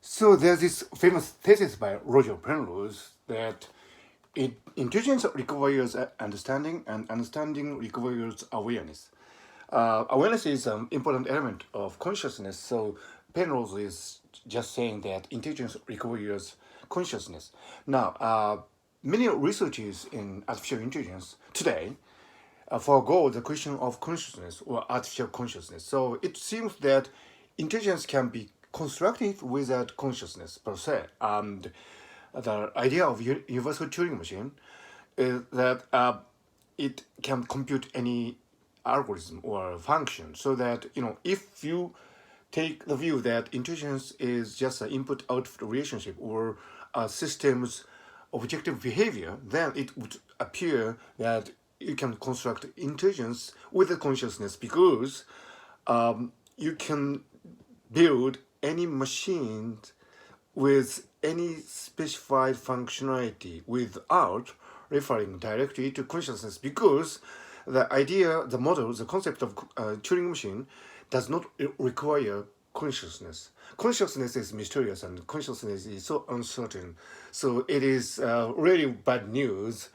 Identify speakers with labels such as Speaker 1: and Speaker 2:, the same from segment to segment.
Speaker 1: So there's this famous thesis by Roger Penrose that intelligence requires understanding, and understanding requires awareness. Awareness is an important element of consciousness. So Penrose is just saying that intelligence requires consciousness. Now, many researchers in artificial intelligence today forego the question of consciousness or artificial consciousness. So it seems that intelligence can be constructed without consciousness per se. And the idea of universal Turing machine is that it can compute any algorithm or function, so that if you take the view that intelligence is just an input-output relationship or a system's objective behavior, then it would appear that you can construct intelligence with a consciousness, because you can build any machine with any specified functionality without referring directly to consciousness, because the idea, the model, the concept of Turing machine does not require consciousness. Consciousness is mysterious and consciousness is so uncertain. So it is really bad news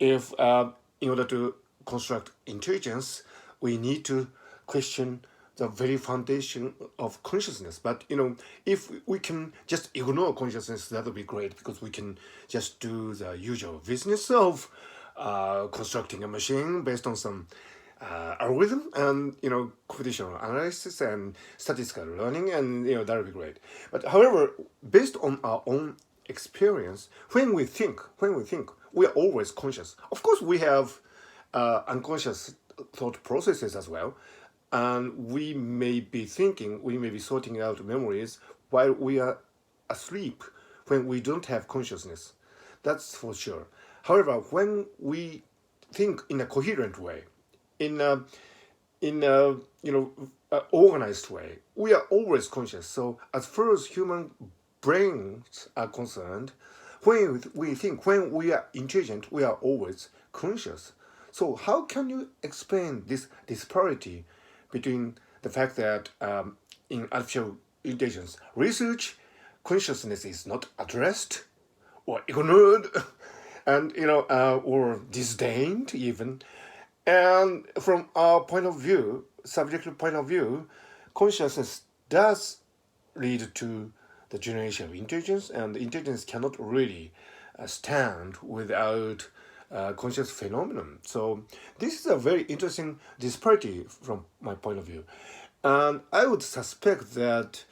Speaker 1: if, in order to construct intelligence, we need to question the very foundation of consciousness. But if we can just ignore consciousness, that would be great, because we can just do the usual business of constructing a machine based on some algorithm and computational analysis and statistical learning, and that would be great. But however, based on our own experience, when we think, we are always conscious. Of course, we have unconscious thought processes as well, and we may be thinking, we may be sorting out memories while we are asleep, when we don't have consciousness. That's for sure. However, when we think in a coherent way, in a organized way, we are always conscious. So as far as human brains are concerned, when we think, when we are intelligent, we are always conscious. So how can you explain this disparity between the fact that in artificial intelligence research, consciousness is not addressed or ignored, and or disdained even, and from our point of view, subjective point of view, consciousness does lead to the generation of intelligence, and intelligence cannot really stand without conscious phenomenon. So this is a very interesting disparity from my point of view. And I would suspect that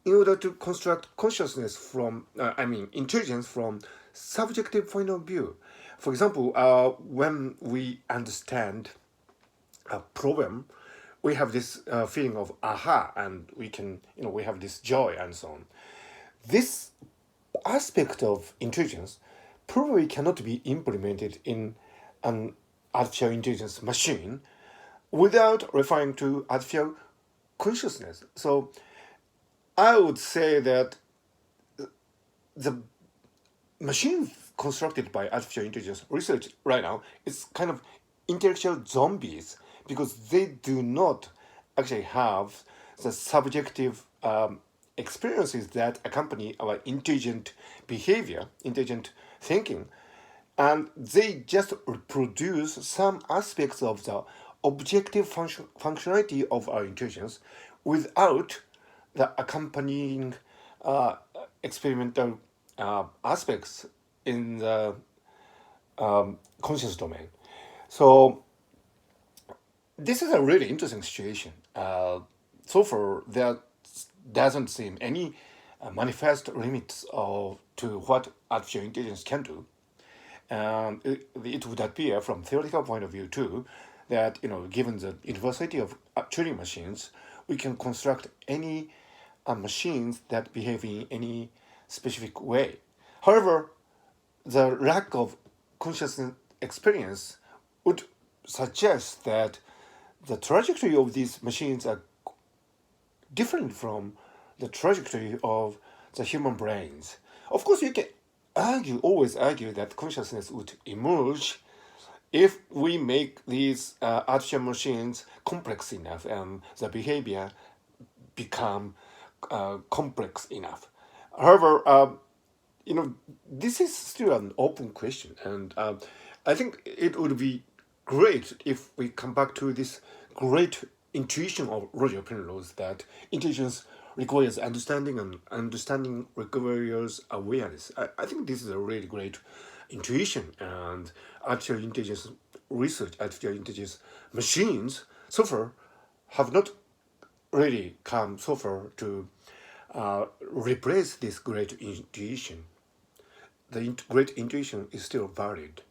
Speaker 1: in order to construct consciousness from, intelligence from subjective point of view, for example, when we understand a problem, we have this feeling of aha, and we have this joy and so on. This aspect of intelligence probably cannot be implemented in an artificial intelligence machine without referring to artificial consciousness. So I would say that the machine constructed by artificial intelligence research right now is kind of intellectual zombies, because they do not actually have the subjective experiences that accompany our intelligent behavior, intelligent thinking, and they just reproduce some aspects of the objective functionality of our intelligence without the accompanying experimental aspects in the conscious domain. So this is a really interesting situation. So far, there doesn't seem any manifest limits to what artificial intelligence can do. And it would appear from theoretical point of view too, that given the universality of Turing machines, we can construct any machines that behave in any specific way. However, the lack of consciousness experience would suggest that the trajectory of these machines are different from the trajectory of the human brains. Of course, you can always argue that consciousness would emerge if we make these artificial machines complex enough and the behavior become complex enough. However, this is still an open question, and I think it would be great if we come back to this great intuition of Roger Penrose that intelligence requires understanding and understanding requires awareness. I think this is a really great intuition, and artificial intelligence research, artificial intelligence machines so far have not really come so far to replace this great intuition. The great intuition is still valid.